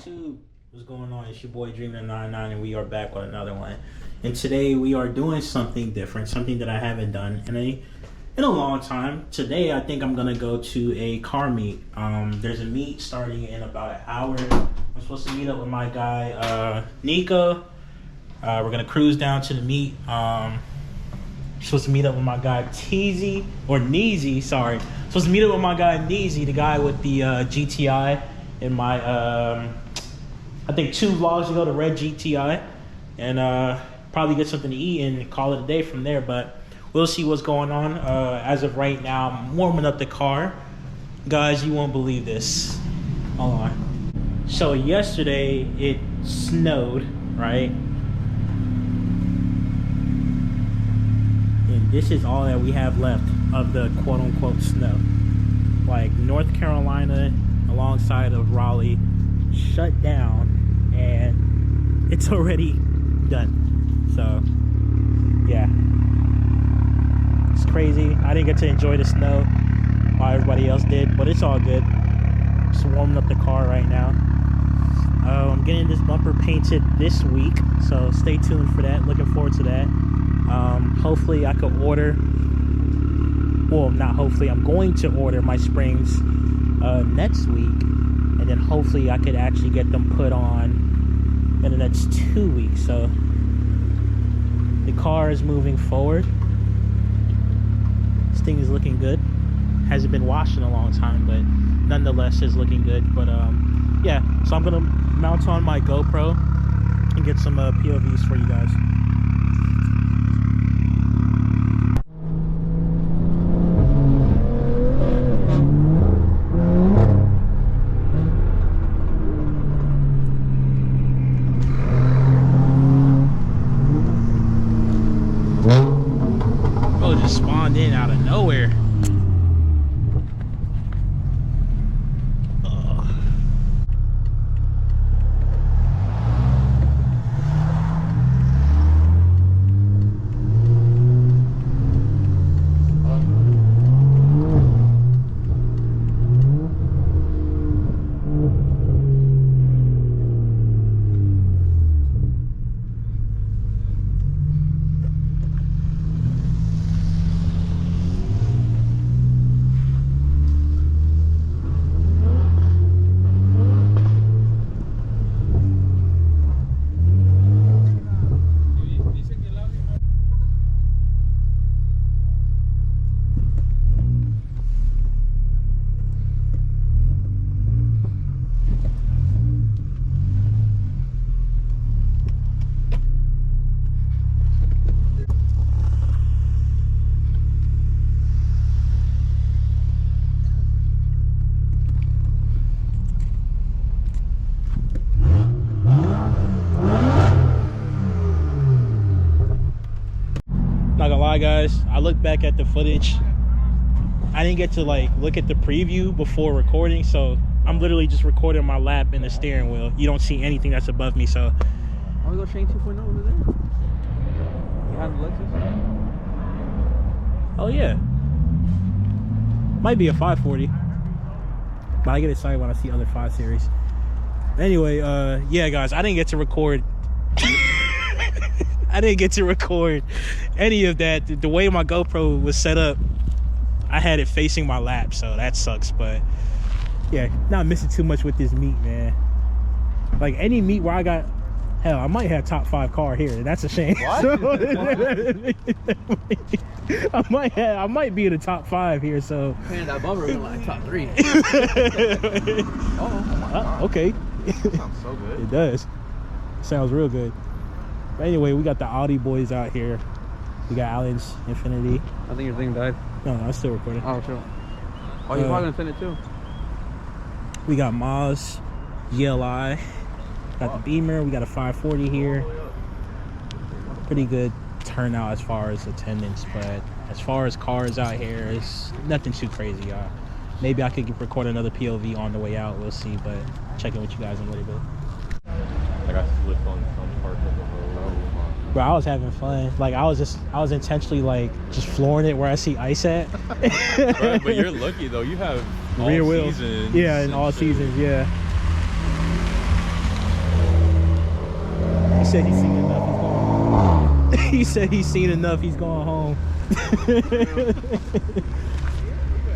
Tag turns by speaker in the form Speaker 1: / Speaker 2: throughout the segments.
Speaker 1: YouTube, what's going on? It's your boy Dreamer99 and we are back with another one. And today we are doing something different, something that I haven't done in a long time. Today I think I'm gonna go to a car meet. There's a meet starting in about an hour. I'm supposed to meet up with my guy Nico. We're gonna cruise down to the meet. Supposed to meet up with my guy Teezy or Neezy, sorry. Supposed to meet up with my guy Neezy, the guy with the GTI in my I think 2 vlogs ago, the red GTI, and probably get something to eat and call it a day from there. But we'll see what's going on. As of right now, I'm warming up the car. Guys, you won't believe this. Hold on. So yesterday it snowed, right? And this is all that we have left of the quote-unquote snow. Like North Carolina alongside of Raleigh shut down and it's already done. So yeah, it's crazy. I didn't get to enjoy the snow while everybody else did, but it's all good. Just warming up the car right now. I'm getting this bumper painted this week, so stay tuned for that. Looking forward to that. Hopefully I could order, well, not hopefully, I'm going to order my springs next week, and then hopefully I could actually get them put on in the next 2 weeks. So the car is moving forward. This thing is looking good. Hasn't been washed in a long time, but nonetheless is looking good. But yeah, so I'm gonna mount on my GoPro and get some POVs for you guys. Just spawned in out of nowhere. Not gonna lie, guys, I looked back at the footage. I didn't get to like look at the preview before recording, so I'm literally just recording my lap in the steering wheel. You don't see anything that's above me, so.
Speaker 2: I want to go train 2.0 over there. You have the Lexus?
Speaker 1: Oh yeah. Might be a 540. But I get excited when I see other 5 Series. Anyway, yeah, guys, I didn't get to record. I didn't get to record any of that. The way my GoPro was set up, I had it facing my lap, so that sucks. But yeah, not missing too much with this meet, man. Like any meet where I got, hell, I might have top 5 car here. That's a shame.
Speaker 2: What?
Speaker 1: So, I might be in the top 5 here. So
Speaker 2: Man, that bumper was like top 3.
Speaker 1: Okay.
Speaker 2: Sounds so good.
Speaker 1: It does. Sounds real good. But anyway, we got the Audi boys out here. We got Alan's Infiniti.
Speaker 2: I think your thing died.
Speaker 1: No, I'm still recording.
Speaker 2: Oh, sure. Oh, you're probably gonna too.
Speaker 1: We got Maz, GLI. Got the Beamer. We got a 540 here. Pretty good turnout as far as attendance, but as far as cars out here, it's nothing too crazy, y'all. Maybe I could record another POV on the way out. We'll see, but check in with you guys in a little bit.
Speaker 3: I got slipped on some parts of the road.
Speaker 1: Bro, I was having fun. Like I was intentionally like just flooring it where I see ice at.
Speaker 3: Right, but you're lucky though. You have
Speaker 1: rear wheels.
Speaker 3: Seasons
Speaker 1: yeah, in all
Speaker 3: shit.
Speaker 1: seasons. Yeah. said he's seen enough. He's going home. He said he's seen enough. He's going home.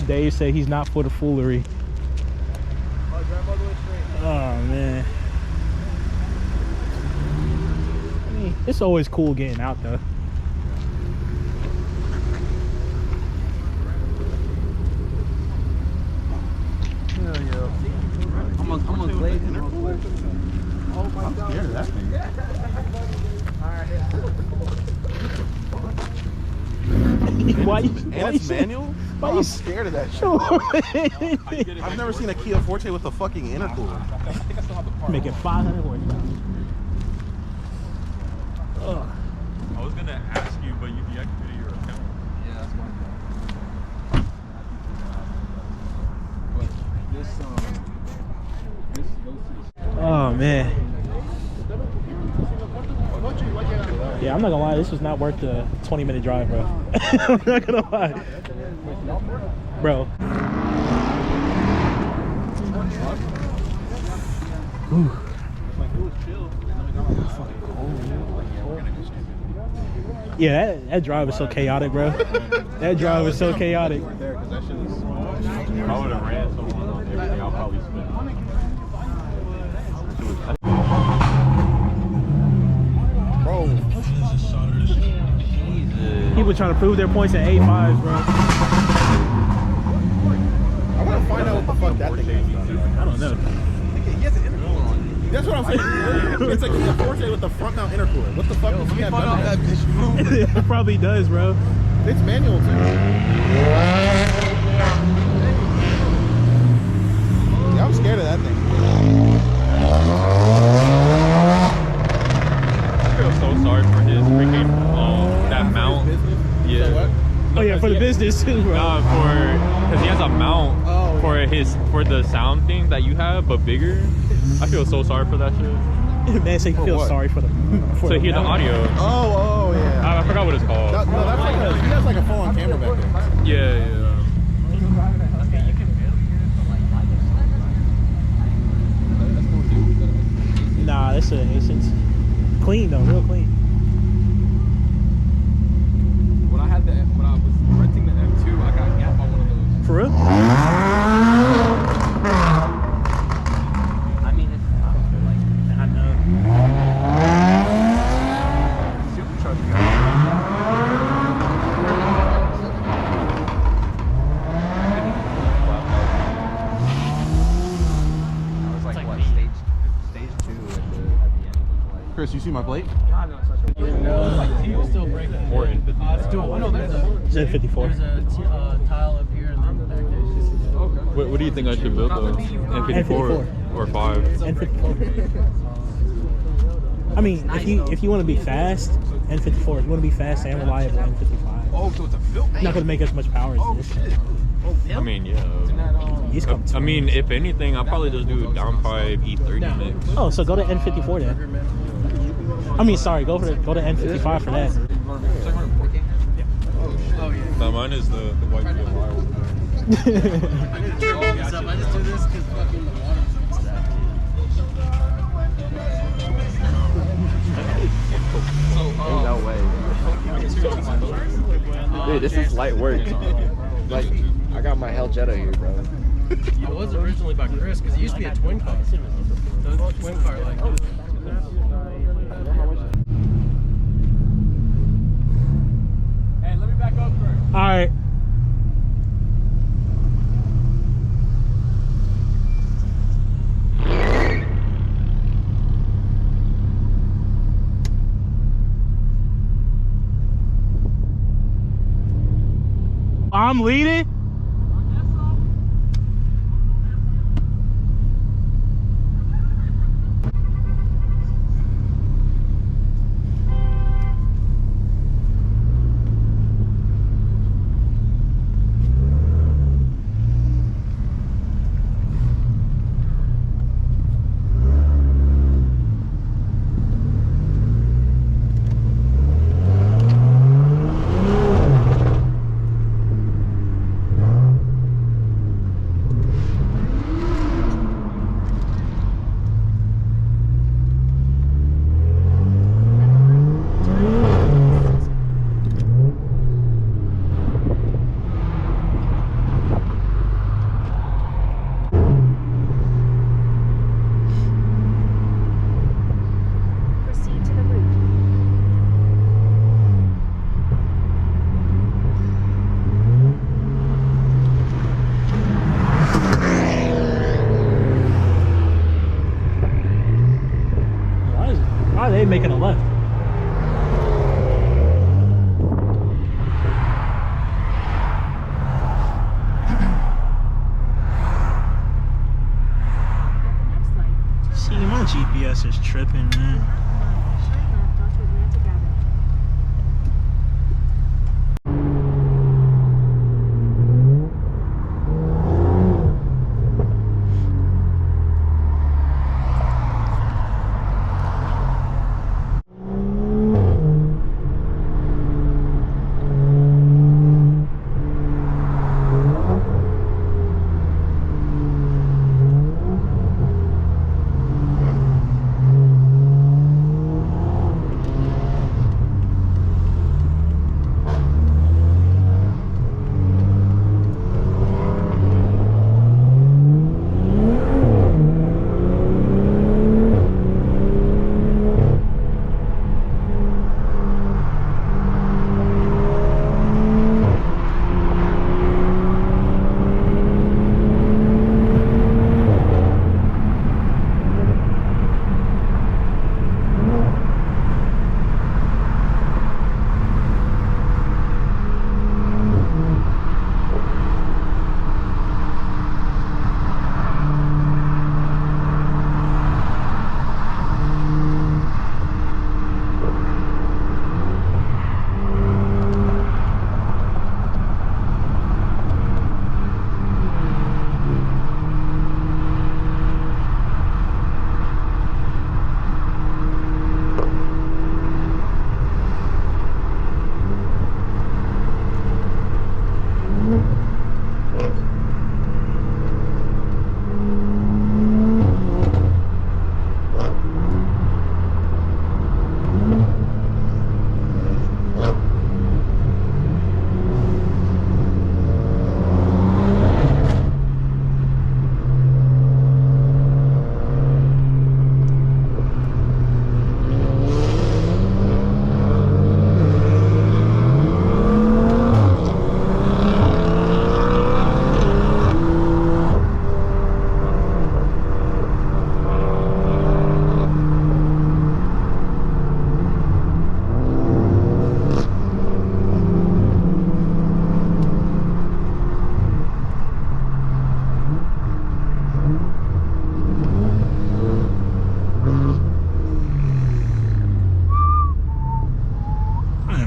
Speaker 1: Dave said he's not for the foolery. Oh man. I mean, it's always cool getting out though.
Speaker 2: I'm on Glade.
Speaker 4: Oh my God. I'm scared of that thing.
Speaker 1: Why you?
Speaker 4: And it's manual?
Speaker 1: Why
Speaker 4: I'm
Speaker 1: you
Speaker 4: scared of that shit. I've never seen a Kia Forte with a fucking intercooler.
Speaker 1: Making 500 horsepower. Ugh.
Speaker 3: I was gonna ask you, but you deactivated your account.
Speaker 2: Yeah, that's one thing.
Speaker 1: Oh man. Yeah, I'm not gonna lie, this was not worth the 20-minute drive, bro. I'm not gonna lie. Bro. Ooh. Yeah, that drive was so chaotic, bro. That drive was so chaotic.
Speaker 3: If I would have ran someone on everything, I'll probably spend.
Speaker 4: Bro.
Speaker 1: People trying to prove their points at 8.5s, bro.
Speaker 4: I want to find out what the fuck that thing is.
Speaker 1: I don't know.
Speaker 4: He has an intercooler on. That's what I'm saying. It's a Kia Forte with the front mount intercooler. What the fuck does he have done that?
Speaker 1: It probably does, bro.
Speaker 4: It's manual too. Yeah, I'm scared of that thing.
Speaker 3: I feel so sorry for his freaking that mount. Yeah.
Speaker 4: What?
Speaker 1: Oh yeah, for the business too, bro.
Speaker 3: Nah, because he has a mount for the sound thing that you have, but bigger. I feel so sorry for that shit.
Speaker 1: Man, so you feel
Speaker 4: what?
Speaker 1: sorry for the. For
Speaker 3: So hear the audio.
Speaker 4: Oh yeah.
Speaker 3: I forgot what it's called.
Speaker 4: No, that's like he has like a full-on camera back there.
Speaker 3: Yeah.
Speaker 1: Nah, it's clean though, real clean.
Speaker 2: When I was renting the M2, I got gapped by one of those.
Speaker 1: For real?
Speaker 2: I mean, it's
Speaker 1: I know.
Speaker 4: Chris, you see my plate?
Speaker 2: still breaking.
Speaker 3: Or Infiniti.
Speaker 1: It's F54.
Speaker 2: There's a tile up here and then back there.
Speaker 3: What do you think I should build though? N54 or 5?
Speaker 1: N54. I mean, if you want to be fast, N54. If you want to be fast and reliable, N55.
Speaker 2: Oh, so it's a built.
Speaker 1: Not gonna make as much power as this.
Speaker 3: I mean, yeah.
Speaker 1: These come
Speaker 3: I mean, if anything, I'll probably just do a downpipe E30 mix.
Speaker 1: Oh, so go to N54 then. I mean, sorry, go to N55 for that.
Speaker 3: No, mine is the white wheel wire.
Speaker 2: I just do this because fucking the water's stacked.
Speaker 5: No way. Dude, this is light work. Like, I got my Hell Jetta here, bro.
Speaker 2: It was originally by Chris because it used to be a twin car. The twin car, like. Hey, let me back up first.
Speaker 1: All right. I'm leading. ain't making a left. See, my GPS is tripping, man.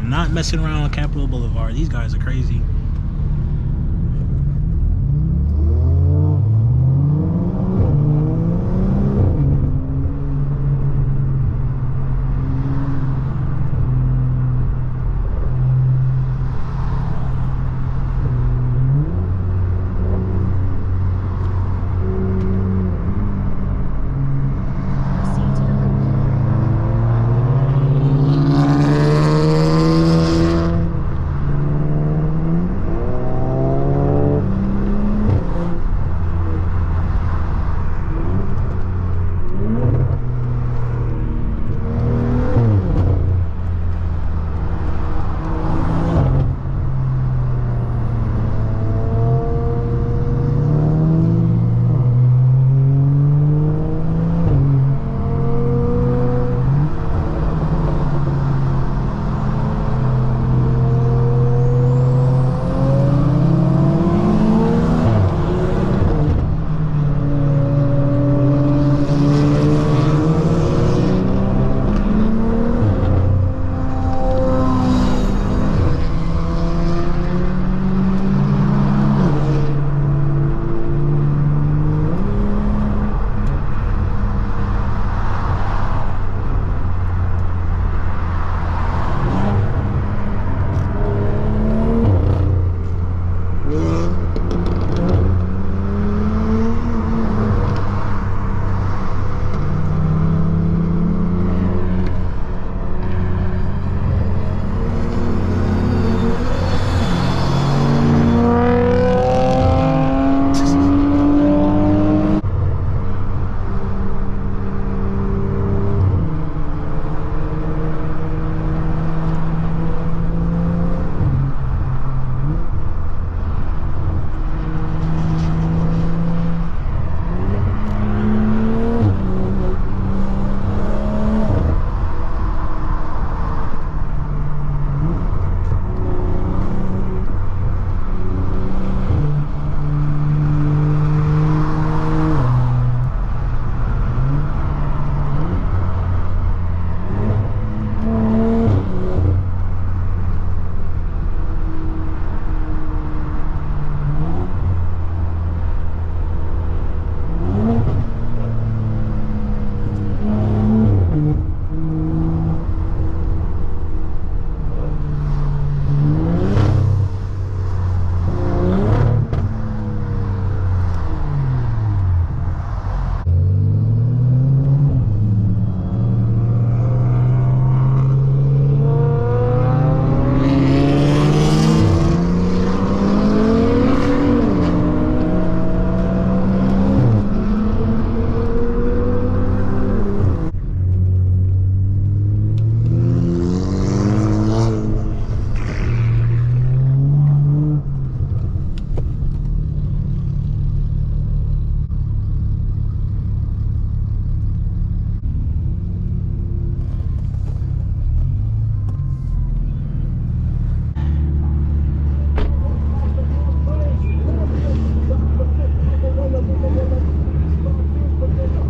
Speaker 1: Not messing around on Capitol Boulevard. These guys are crazy.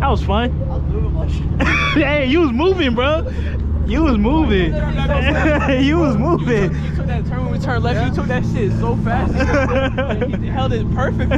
Speaker 1: That was fun. Hey, you was moving, bro. You was moving. You was moving.
Speaker 2: You took that turn when we turned left. You took that shit so fast. You held it perfect.